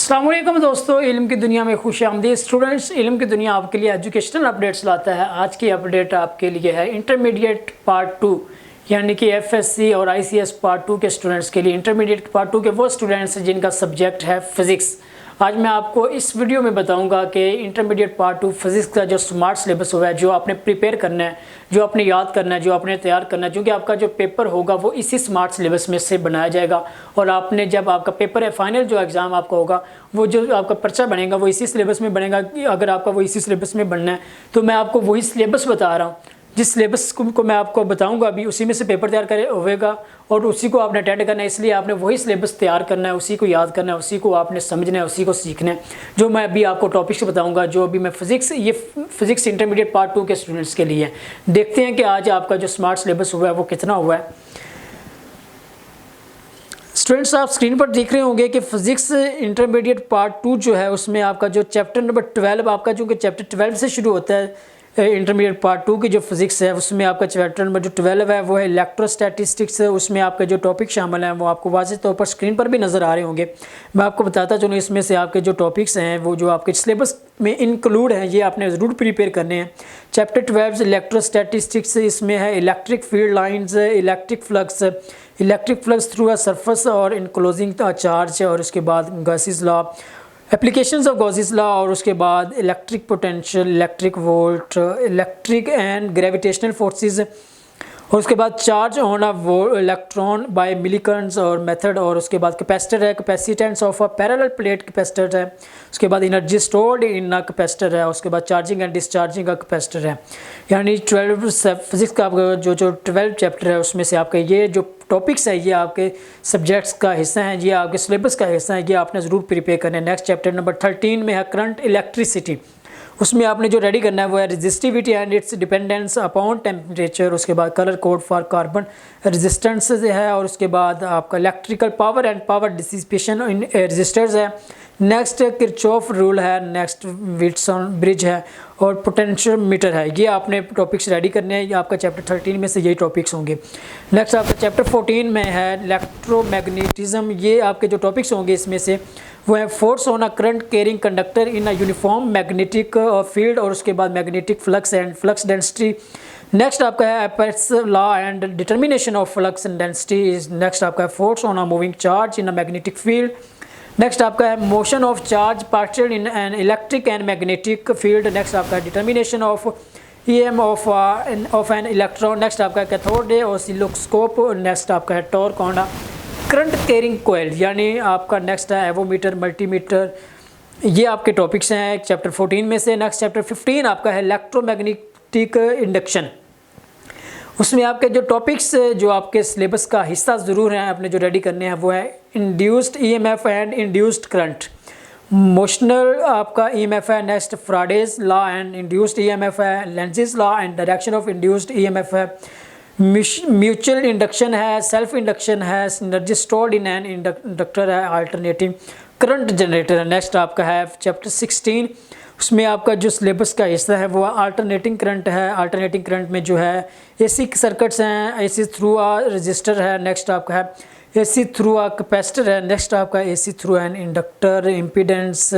अस्सलाम वालेकुम दोस्तों, इल्म की दुनिया में खुश आमदीद। स्टूडेंट्स, इल्म की दुनिया आपके लिए एजुकेशनल अपडेट्स लाता है। आज की अपडेट आपके लिए है इंटरमीडिएट पार्ट 2 यानी कि एफएससी और आईसीएस पार्ट 2 के स्टूडेंट्स के लिए। इंटरमीडिएट पार्ट 2 के वो स्टूडेंट्स जिनका सब्जेक्ट है फिज़िक्स। आज मैं आपको इस वीडियो में बताऊंगा कि इंटरमीडिएट पार्ट 2 फिज़िक्स का जो स्मार्ट सिलेबस हुआ है, जो आपने प्रिपेयर करना है, जो आपने याद करना है, जो आपने तैयार करना है, क्योंकि आपका जो पेपर होगा वो इसी स्मार्ट सिलेबस में से बनाया जाएगा। और आपने जब आपका पेपर है, फाइनल जो एग्ज़ाम आपका होगा, वो जो आपका पर्चा बनेगा वो इसी सिलेबस में बनेगा। अगर आपका वो इसी सिलेबस में बनना है तो मैं आपको वही सिलेबस बता रहा हूँ। जिस सिलेबस को मैं आपको बताऊंगा अभी, उसी में से पेपर तैयार करे होगा और उसी को आपने अटेंड करना है। इसलिए आपने वही सिलेबस तैयार करना है, उसी को याद करना है, उसी को आपने समझना है, उसी को सीखना है। जो मैं अभी आपको टॉपिक्स बताऊंगा, जो अभी मैं फिज़िक्स इंटरमीडिएट पार्ट 2 के स्टूडेंट्स के लिए। देखते हैं कि आज आपका जो स्मार्ट सिलेबस हुआ है वो कितना हुआ है। स्टूडेंट्स, आप स्क्रीन पर देख रहे होंगे कि फिज़िक्स इंटरमीडिएट पार्ट 2 जो है उसमें आपका जो चैप्टर नंबर 12 आपका, जो कि चैप्टर 12 से शुरू होता है इंटरमीडिएट पार्ट 2 की जो फिज़िक्स है, उसमें आपका चैप्टर नंबर जो 12 है वो है इलेक्ट्रोस्टैटिस्टिक्स। उसमें आपके जो टॉपिक शामिल हैं वो आपको वाज़ेह तौर पर स्क्रीन पर भी नज़र आ रहे होंगे। मैं आपको बताता चलूँ, इसमें से आपके जो टॉपिक्स हैं वो जो आपके सिलेबस में इंक्लूड हैं, ये आपने ज़रूर प्रिपेयर करने हैं। चैप्टर 12 इलेक्ट्रोस्टैटिस्टिक्स, इसमें है electric field lines, electric flux through a surface और इनक्लोजिंग चार्ज, और उसके बाद Gauss's law, applications of Gauss's law, और उसके बाद electric potential, electric volt, electric and gravitational forces, और उसके बाद charge on a electron by Millikan's और मेथड, और उसके बाद कैपेसिटर है, capacitance of a parallel plate capacitor है, उसके बाद energy stored in a capacitor है, उसके बाद चार्जिंग एंड डिस्चार्जिंग का कैपेसिटर है। यानी 12 फिजिक्स का जो 12 चैप्टर है उसमें से आपका ये जो टॉपिक्स है ये आपके सब्जेक्ट्स का हिस्सा है, ये आपके सिलेबस का हिस्सा है, ये आपने ज़रूर प्रिपेयर करना है। नेक्स्ट चैप्टर नंबर 13 में है करंट इलेक्ट्रिसिटी। उसमें आपने जो रेडी करना है वो है resistivity and its dependence upon temperature, उसके बाद colour code for carbon resistance है, और उसके बाद आपका electrical power and power dissipation in resistors है। नेक्स्ट किरचॉफ रूल है, नेक्स्ट विल्सन ब्रिज है, और पोटेंशियल मीटर है। ये आपने टॉपिक्स रेडी करने हैं, ये आपका चैप्टर 13 में से यही टॉपिक्स होंगे। नेक्स्ट आपका चैप्टर 14 में है इलेक्ट्रोमैग्नेटिज्म। ये आपके जो टॉपिक्स होंगे इसमें से वो है force on a current carrying conductor in a uniform magnetic field, और उसके बाद magnetic flux and flux density. Next आपका है Ampere's law and determination of flux and density. Next आपका है force on a moving charge in a magnetic field. Next आपका है motion of charge particle in an electric and magnetic field. Next आपका है determination of EM of an electron. Next आपका है cathode ray oscilloscope. Next आपका है torque on a current carrying coil, यानी आपका नेक्स्ट है एवोमीटर, मल्टीमीटर। ये आपके टॉपिक्स हैं चैप्टर 14 में से। नेक्स्ट चैप्टर 15 आपका है इलेक्ट्रोमैग्नेटिक इंडक्शन। उसमें आपके जो टॉपिक्स जो आपके सिलेबस का हिस्सा ज़रूर हैं, आपने जो रेडी करने हैं वो है induced EMF and induced current. Motional आपका EMF है। Next Faraday's law and induced EMF है। Lenz's law and direction of induced EMF है। म्यूचुअल इंडक्शन है, सेल्फ इंडक्शन है, energy stored in an inductor है, अल्टरनेटिंग करंट जनरेटर है। Next आपका है चैप्टर 16। उसमें आपका जो सिलेबस का हिस्सा है वो अल्टरनेटिंग करंट है। अल्टरनेटिंग करंट में जो है AC सर्किट्स हैं, AC थ्रू अ रजिस्टर है। नेक्स्ट आपका है AC थ्रू अ कैपेसिटर है। नेक्स्ट आपका AC through an inductor, impedance,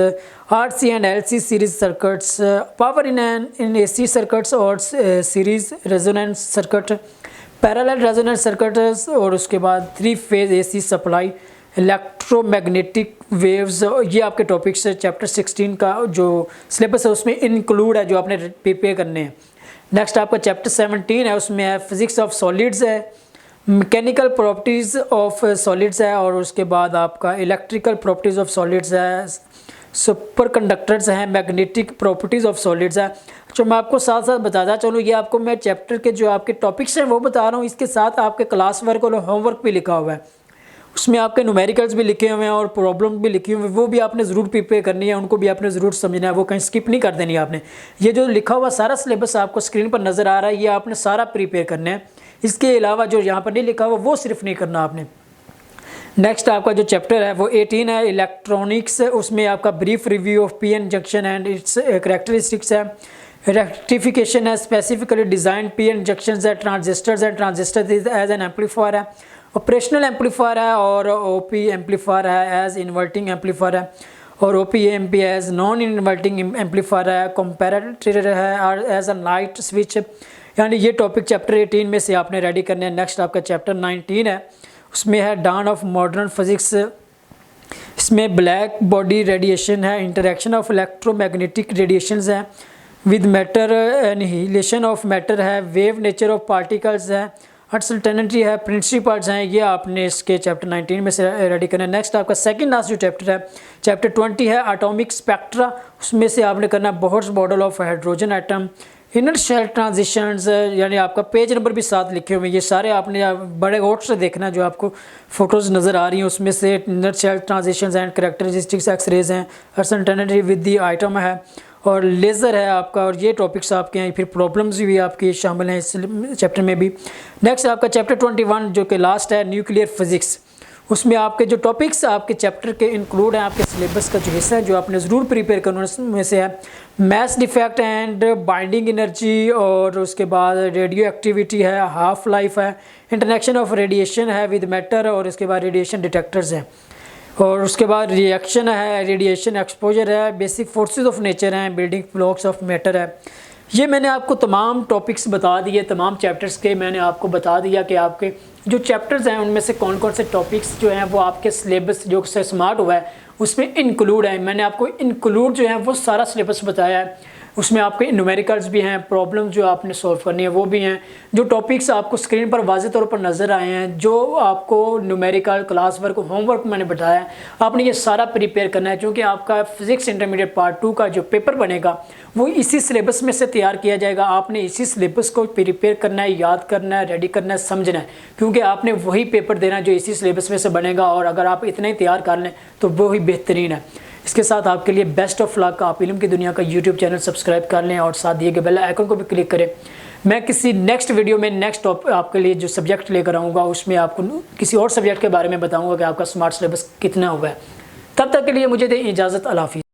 RC and LC series circuits, power in AC circuits और series resonance circuit, parallel resonance circuits, और उसके बाद 3 phase AC supply, electromagnetic waves. ये आपके टॉपिक्स है chapter 16 का जो सिलेबस है उसमें इंक्लूड है, जो आपने प्रिपेयर करने हैं। नेक्स्ट आपका चैप्टर 17 है, उसमें है फिजिक्स ऑफ सॉलिड्स है, मैकेनिकल प्रॉपर्टीज़ ऑफ सॉलिड्स है, और उसके बाद आपका इलेक्ट्रिकल प्रॉपर्टीज़ ऑफ सॉलिड्स है, सुपर कंडक्टर्स हैं, मैग्नेटिक प्रॉपर्टीज़ ऑफ सॉलिड्स है। जो मैं आपको साथ साथ बताता चलूँ, ये आपको मैं चैप्टर के जो आपके टॉपिक्स हैं वो बता रहा हूँ, इसके साथ आपके क्लास वर्क और होमवर्क भी लिखा हुआ है। उसमें आपके न्यूमेरिकल्स भी लिखे हुए हैं और प्रॉब्लम भी लिखी हुई है, वो भी आपने ज़रूर प्रिपेयर करनी है, उनको भी आपने ज़रूर समझना है, वो कहीं स्किप नहीं कर देनी आपने। ये जो लिखा हुआ सारा सिलेबस आपको स्क्रीन पर नज़र आ रहा है, ये आपने सारा प्रिपेयर करना है। इसके अलावा जो यहाँ पर नहीं लिखा हुआ वो सिर्फ नहीं करना आपने। नेक्स्ट आपका जो चैप्टर है वो 18 है इलेक्ट्रॉनिक्स। उसमें आपका brief review of PN junction and its characteristics है, रेक्टिफिकेशन है, स्पेसिफिकली डिज़ाइन PN जंक्शंस है, transistors and transistor as an amplifier है, ऑपरेशनल एम्पलीफायर है, और OP एम्पलीफायर है, एज इन्वर्टिंग एम्पलीफायर है, और OP-AMP as non inverting amplifier है, कंपैरेटर है और एज अ लाइट स्विच। यानी ये टॉपिक चैप्टर 18 में से आपने रेडी करने हैं। नेक्स्ट आपका चैप्टर 19 है, उसमें है डाउन ऑफ मॉडर्न फिजिक्स। इसमें ब्लैक बॉडी रेडिएशन है, इंटरेक्शन ऑफ इलेक्ट्रोमैग्नेटिक रेडिएशंस है with matter, annihilation of matter है, वेव नेचर ऑफ पार्टिकल्स है, अनसर्टेनिटी है, प्रिंसिपल्स हैं। ये आपने इसके चैप्टर 19 में से रेडी करना है। नेक्स्ट आपका सेकंड लास्ट जो चैप्टर है, चैप्टर 20 है एटॉमिक स्पेक्ट्रा। उसमें से आपने करना Bohr's model of hydrogen atom, inner shell transitions, यानी आपका पेज नंबर भी साथ लिखे हुए हैं। ये सारे आपने बड़े गौर से देखना, जो आपको फोटोज़ नज़र आ रही हैं उसमें से inner shell transitions and characteristics, X rays हैं, अनसर्टेनिटी विद द आइटम है और लेज़र है आपका। और ये टॉपिक्स आपके हैं, फिर प्रॉब्लम्स भी आपके शामिल हैं इस चैप्टर में भी। नेक्स्ट आपका चैप्टर 21 जो कि लास्ट है, न्यूक्लियर फिजिक्स। उसमें आपके जो टॉपिक्स आपके चैप्टर के इंक्लूड हैं, आपके सिलेबस का जो हिस्सा है जो आपने ज़रूर प्रिपेयर करना है, उसमें से है mass defect and binding energy, और उसके बाद रेडियो एक्टिविटी है, हाफ लाइफ है, इंटरेक्शन ऑफ रेडिएशन है विद मैटर, और उसके बाद रेडिएशन डिटेक्टर्स हैं, और उसके बाद रिएक्शन है, रेडिएशन एक्सपोजर है, बेसिक फोर्सेस ऑफ नेचर हैं, बिल्डिंग ब्लॉक्स ऑफ मैटर है। ये मैंने आपको तमाम टॉपिक्स बता दिए, तमाम चैप्टर्स के मैंने आपको बता दिया कि आपके जो चैप्टर्स हैं उनमें से कौन कौन से टॉपिक्स जो हैं वो आपके सिलेबस जो से स्मार्ट हुआ है उसमें इंक्लूड है। मैंने आपको इंक्लूड जो है वो सारा सिलेबस बताया है। उसमें आपके न्यूमेरिकल्स भी हैं, प्रॉब्लम जो आपने सॉल्व करनी है वो भी हैं। जो टॉपिक्स आपको स्क्रीन पर वाज़ेह तौर पर नज़र आए हैं, जो आपको न्यूमेरिकल, क्लास वर्क, होमवर्क मैंने बताया है, आपने ये सारा प्रिपेयर करना है, क्योंकि आपका फिज़िक्स इंटरमीडिएट पार्ट 2 का जो पेपर बनेगा वो इसी सिलेबस में से तैयार किया जाएगा। आपने इसी सिलेबस को प्रिपेयर करना है, याद करना है, रेडी करना है, समझना है, क्योंकि आपने वही पेपर देना है जो इसी सिलेबस में से बनेगा। और अगर आप इतना ही तैयार कर लें तो वही बेहतरीन है। इसके साथ आपके लिए बेस्ट ऑफ लक। आप इल्म की दुनिया का यूट्यूब चैनल सब्सक्राइब कर लें और साथ दिए गए बेल आइकन को भी क्लिक करें। मैं किसी नेक्स्ट वीडियो में नेक्स्ट टॉपिक आपके लिए जो सब्जेक्ट लेकर आऊँगा उसमें आपको किसी और सब्जेक्ट के बारे में बताऊँगा कि आपका स्मार्ट सिलेबस कितना हुआ है। तब तक के लिए मुझे दें इजाज़त। अल्लाह हाफ़िज़।